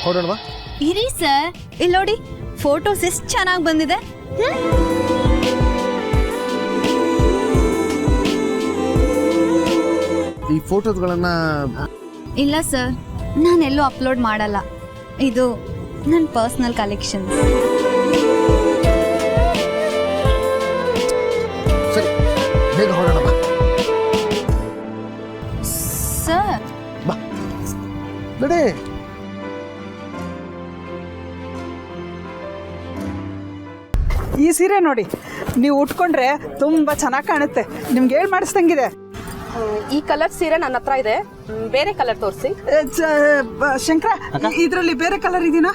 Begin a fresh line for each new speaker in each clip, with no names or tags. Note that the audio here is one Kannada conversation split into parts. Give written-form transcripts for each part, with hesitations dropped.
ಹೊರಡವಾ?
ಇರಿ ಸರ್, ಇಲ್ಲಿ ನೋಡಿ ಫೋಟೋಸ್ ಎಷ್ಟು ಚೆನ್ನಾಗಿ ಬಂದಿದೆ.
ಈ ಫೋಟೋಸ್ಗಳನ್ನ
ಇಲ್ಲ ಸರ್, ನಾನೆಲ್ಲೂ ಅಪ್ಲೋಡ್ ಮಾಡಲ್ಲ. ಇದು ನನ್ನ ಪರ್ಸನಲ್ ಕಲೆಕ್ಷನ್.
ಸರಿ, ಬೇಗ ಹೊರಡೋಣ ಬಾ.
ಸರ್
ಬಾ ನಡೆ.
ಈ ಸೀರೆ ನೋಡಿ, ನೀವು ಉಟ್ಕೊಂಡ್ರೆ ತುಂಬಾ ಚೆನ್ನಾಗಿ ಕಾಣುತ್ತೆ. ನಿಮ್ಗೆ ಹೇಳ್ ಮಾಡಿಸ್ದಂಗಿದೆ.
ಈ ಕಲರ್ ಸೀರೆ ನನ್ನ ಹತ್ರ ಇದೆ, ಬೇರೆ ಕಲರ್ ತೋರಿಸಿ.
ಶಂಕರ, ಇದ್ರಲ್ಲಿ ಬೇರೆ ಕಲರ್ ಇದೀನಾ?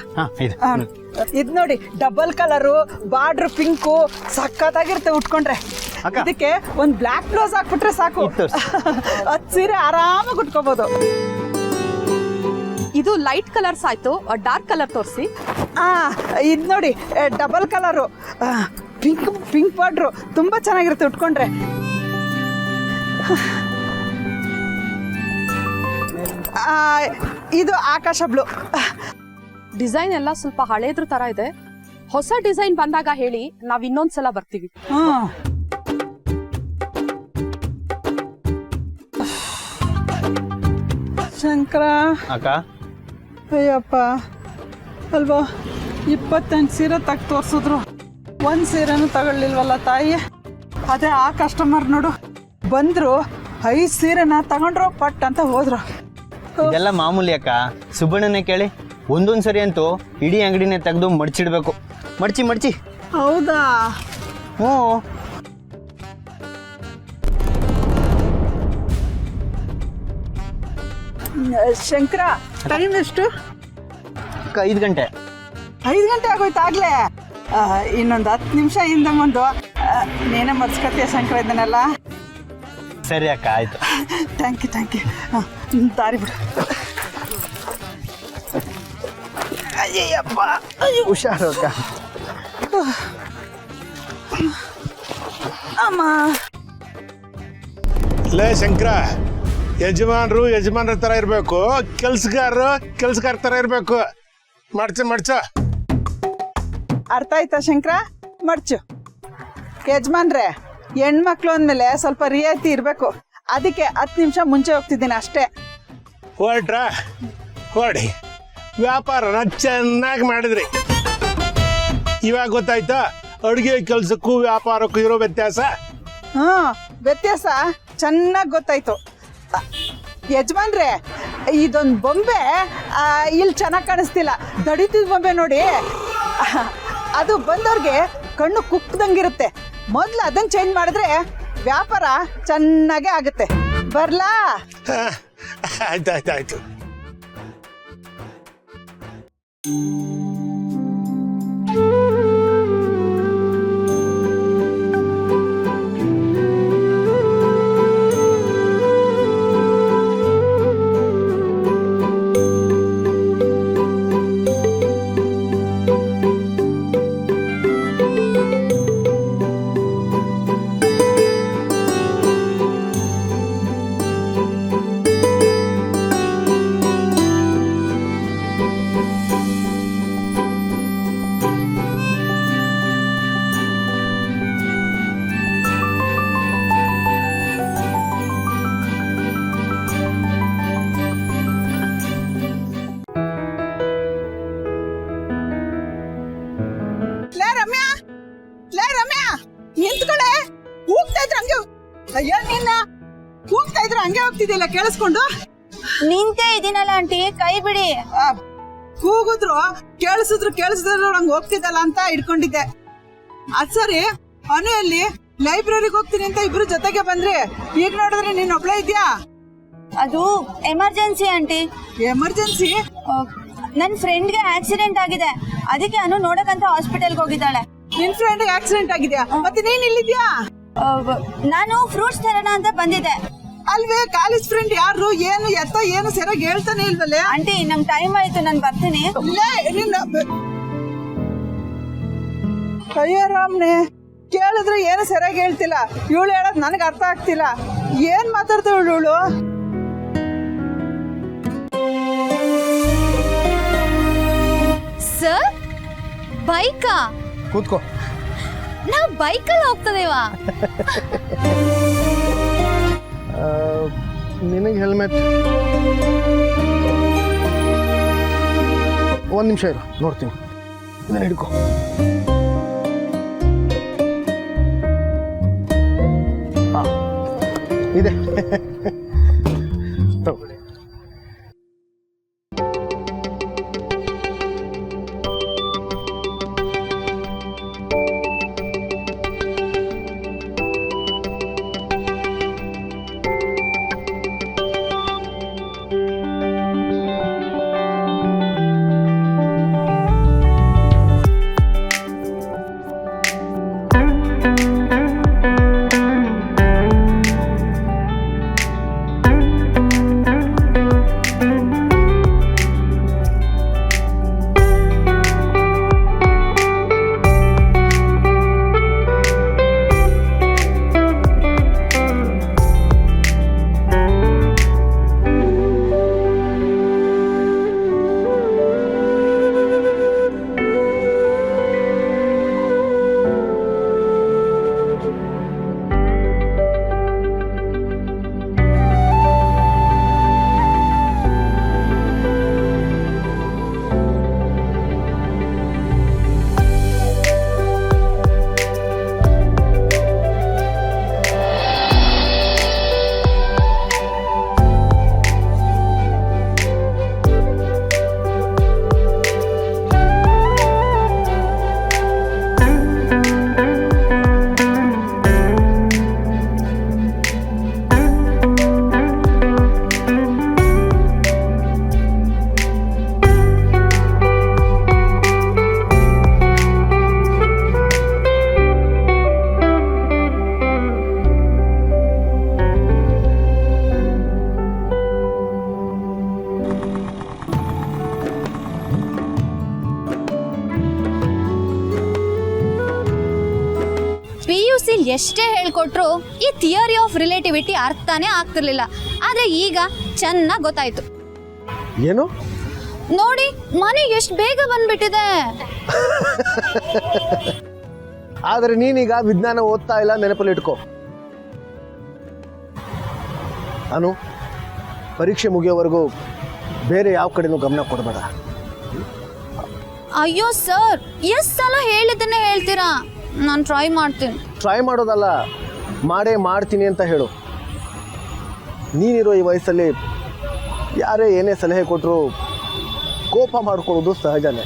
ಇದ್ ನೋಡಿ, ಡಬಲ್ ಕಲರು, ಬಾರ್ಡರ್ ಪಿಂಕು, ಸಖತ್ತಾಗಿರುತ್ತೆ ಉಟ್ಕೊಂಡ್ರೆ. ಇದಕ್ಕೆ ಒಂದ್ ಬ್ಲಾಕ್ ಬ್ಲೌಸ್ ಹಾಕ್ಬಿಟ್ರೆ ಸಾಕು, ಅದ್ ಸೀರೆ ಆರಾಮಾಗಿ ಉಟ್ಕೋಬಹುದು.
ಇದು ಲೈಟ್ ಕಲರ್ಸ್ ಆಯ್ತು, ಡಾರ್ಕ್ ಕಲರ್ ತೋರಿಸಿ.
ಇದ್ ನೋಡಿ, double colour, pink pink border, ತುಂಬಾ ಚೆನ್ನಾಗಿರುತ್ತೆ ಉಟ್ಕೊಂಡ್ರೆ. ಇದು ಆಕಾಶ ಬ್ಲೂ.
ಡಿಸೈನ್ ಎಲ್ಲ ಸ್ವಲ್ಪ ಹಳೇದ್ರ ತರ ಇದೆ. ಹೊಸ ಡಿಸೈನ್ ಬಂದಾಗ ಹೇಳಿ, ನಾವ್ ಇನ್ನೊಂದ್ಸಲ ಬರ್ತೀವಿ.
ಶಂಕರ
ಅಕ್ಕ,
ಅಯ್ಯಪ್ಪ ಅಲ್ವಾ, 25 ಸೀರೆ ತಗ್ ತೋರ್ಸಿದ್ರು, ಒಂದ್ ಸೀರೆನೂ ತಗೊಳ್ಳಿಲ್ವಲ್ಲ ತಾಯಿ. ಅದೇ ಆ ಕಸ್ಟಮರ್ ನೋಡು, ಬಂದ್ರು 5 ಸೀರೆನ ತಗೊಂಡ್ರು, ಪಟ್ ಅಂತ ಹೋದ್ರು.
ಇದೆಲ್ಲ ಮಾಮೂಲಿ ಅಕ್ಕ. ಸುಬ್ಬಣ್ಣನೇ ಕೇಳಿ, ಒಂದೊಂದ್ ಸರಿ ಅಂತೂ ಇಡೀ ಅಂಗಡಿನೇ ತೆಗೆದು ಮಡ್ಚಿಡ್ಬೇಕು. ಮಡ್ಚಿ.
ಹೌದಾ?
ಹ್ಞೂ.
ಶಂಕರ, ಟೈಮ್ ಎಷ್ಟು?
ಅಕ್ಕ 5 ಗಂಟೆ.
5 ಗಂಟೆ ಆಗೋಯ್ತು ಆಗ್ಲೇ. ಇನ್ನೊಂದು 10 ನಿಮಿಷ ಹಿಂದೆ ಮುಂದೆ ನೀನೇ ಮರ್ಸ್ಕೊತೀಯ ಶಂಕರ ಇದನ್ನೆಲ್ಲ.
ಸರಿ ಅಕ್ಕ, ಆಯ್ತು.
Thank you. ದಾರಿ ಬಿಡು. ಅಯ್ಯಪ್ಪ,
ಹುಷಾರು ಅಕ್ಕ.
ಅಮ್ಮ.
ಲೇ ಶಂಕರ, ಯಜಮಾನ್ರ ತರ ಇರ್ಬೇಕು, ಕೆಲ್ಸಗಾರ ತರ ಇರ್ಬೇಕು. ಮಡ್ಚ.
ಅರ್ಥ ಆಯ್ತಾ ಶಂಕರ? ಮಡ್ಚು. ಯಜಮಾನ್ರೆ, ಹೆಣ್ಮಕ್ಳು ಅಂದ್ಮೇಲೆ ಸ್ವಲ್ಪ ರಿಯಾಯಿತಿ ಇರಬೇಕು. ಅದಕ್ಕೆ 10 ನಿಮಿಷ ಮುಂಚೆ ಹೋಗ್ತಿದ್ದೀನಿ ಅಷ್ಟೇ.
ಹೊರಡಿ. ವ್ಯಾಪಾರನ ಚೆನ್ನಾಗಿ ಮಾಡಿದ್ರಿ. ಇವಾಗ ಗೊತ್ತಾಯ್ತಾ ಅಡುಗೆ ಕೆಲಸಕ್ಕೂ ವ್ಯಾಪಾರಕ್ಕೂ ಇರೋ ವ್ಯತ್ಯಾಸ?
ವ್ಯತ್ಯಾಸ ಚೆನ್ನಾಗಿ ಗೊತ್ತಾಯ್ತು. ಯಜಮಾನ್ರೆ, ಇದೊಂದು ಬೊಂಬೆ ಇಲ್ಲಿ ಚೆನ್ನಾಗಿ ಕಾಣಿಸ್ತಿಲ್ಲ. ದಡಿತಿದ್ ಬೊಂಬೆ ನೋಡಿ, ಅದು ಬಂದವ್ರಿಗೆ ಕಣ್ಣು ಕುಕ್ಕದಂಗಿರುತ್ತೆ. ಮೊದಲು ಅದನ್ನ ಚೇಂಜ್ ಮಾಡಿದ್ರೆ ವ್ಯಾಪಾರ ಚೆನ್ನಾಗೇ ಆಗುತ್ತೆ. ಬರ್ಲಾ?
ಆಯ್ತು.
ರಮ್ಯಾ, ನಿಂತ್ಕೊಳೆ. ಕೂಗ್ತಾ ಇದ್ರು ಹಂಗೆ. ಅಯ್ಯೋ, ನಿನ್ನ ಕೂಗ್ತಾ ಇದ್ರು ಹಂಗೆ ಹೋಗ್ತಿದ್ದಿಲ್ಲ ಕೇಳಿಸ್ಕೊಂಡು.
ನಿಂತೇ ಇದೀನಲ್ಲ ಆಂಟಿ, ಕೈ ಬಿಡಿ.
ಕೂಗಿದ್ರು ಕೇಳಿಸಿದ್ರು ಹಂಗೆ ಹೋಗ್ತಿದ್ದಲ್ಲ ಅಂತ ಇಟ್ಕೊಂಡಿದ್ದೆ. ಅದ್ ಸರಿ, ಮನೆಯಲ್ಲಿ ಲೈಬ್ರರಿಗೆ ಹೋಗ್ತೀನಿ ಅಂತ ಇಬ್ರು ಜೊತೆಗೆ ಬಂದ್ರಿ. ಈಗ ನೋಡಿದ್ರೆ ನೀನ್ ಒಬ್ಳೆ ಇದ್ಯಾ?
ಅದು ಎಮರ್ಜೆನ್ಸಿ ಆಂಟಿ.
ಎಮರ್ಜೆನ್ಸಿ?
ನನ್ ಫ್ರೆಂಡ್ಗೆ ಆಕ್ಸಿಡೆಂಟ್ ಆಗಿದೆ, ಅದಕ್ಕೆ ಅನು ನೋಡಕಂತ ಹಾಸ್ಪಿಟಲ್ಗೆ ಹೋಗಿದ್ದಾಳೆ.
ನಿನ್ ಫ್ರೆಂಡ್ ಆಕ್ಸಿಡೆಂಟ್ ಆಗಿದ್ಯಾ? ಮತ್ತೆ ನೀನ್ ಇಲ್ಲಿದ್ಯಾ?
ನಾನು ಫ್ರೂಟ್ಸ್ ತರೋಣ ಅಂತ ಬಂದಿದ್ದೆ.
ಅಲ್ವೇ, ಕಾಲೇಜ್ ಫ್ರೆಂಡ್ ಯಾರು, ಏನು ಎತ್ತ ಏನು ಸರಿಯಾಗಿ ಹೇಳ್ತಾನೆ ಇಲ್ವಲ್ಲೇ?
ಆಂಟಿ, ನಮ್ ಟೈಮ್ ಆಯ್ತು, ನಾನು ಬರ್ತೀನಿ.
ಅಯ್ಯೋ ರಾಮ್ನೆ, ಕೇಳಿದ್ರೆ ಏನು ಸರಿಯಾಗಿ ಹೇಳ್ತಿಲ್ಲ. ಇವಳು ಹೇಳೋದು ನನಗೆ ಅರ್ಥ ಆಗ್ತಿಲ್ಲ. ಏನ್ ಮಾತಾಡ್ತಾಳು ಇವಳು?
ಬೈಕಾ?
ಕೂತ್ಕೋ.
ನಾವು ಬೈಕಲ್ಲಿ ಹೋಗ್ತದೇವಾ?
ನಿನಗೆ ಹೆಲ್ಮೆಟ್ ಒಂದು ನಿಮಿಷ ಇರು, ನೋಡ್ತೀನಿ. ಇದನ್ನ ಹಿಡ್ಕೊ. ಹಾಂ ಇದೆ. ತಗೋ.
PUC ಎಷ್ಟೇ ಹೇಳ್ಕೊಟ್ರು ಈ ಥಿಯರಿ ಆಫ್ ರಿಲೇಟಿವಿಟಿ ಅರ್ಥನೇ ಆಗ್ತಿರ್ಲಿಲ್ಲ. ಆದ್ರೆ ಈಗ ಚೆನ್ನಾಗಿ ಗೊತ್ತಾಯ್ತು.
ಏನು?
ನೋಡಿ ಮನೆ ಎಷ್ಟು ಬೇಗ ಬಂದ್ಬಿಟ್ಟಿದೆ.
ಆದರೆ ನೀನೀಗ ವಿಜ್ಞಾನ ಓದ್ತಾ ಇಲ್ಲ, ನೆನಪಲ್ಲಿ ಇಟ್ಕೋ. ನಾನು ಪರೀಕ್ಷೆ ಮುಗಿಯೋವರೆಗೂ ಬೇರೆ ಯಾವ ಕಡೆನೂ ಗಮನ ಕೊಡಬೇಡ.
ಅಯ್ಯೋ ಸರ್, ಎಷ್ಟು ಸಲ ಹೇಳಿದ್ದನ್ನೇ ಹೇಳ್ತೀರಾ? ನಾನು ಟ್ರೈ ಮಾಡ್ತೀನಿ.
ಟ್ರೈ ಮಾಡೋದಲ್ಲ, ಮಾಡೇ ಮಾಡ್ತೀನಿ ಅಂತ ಹೇಳು. ನೀನಿರೋ ಈ ವಯಸ್ಸಲ್ಲಿ ಯಾರೇ ಏನೇ ಸಲಹೆ ಕೊಟ್ಟರು ಕೋಪ ಮಾಡ್ಕೊಳ್ಳೋದು ಸಹಜನೇ.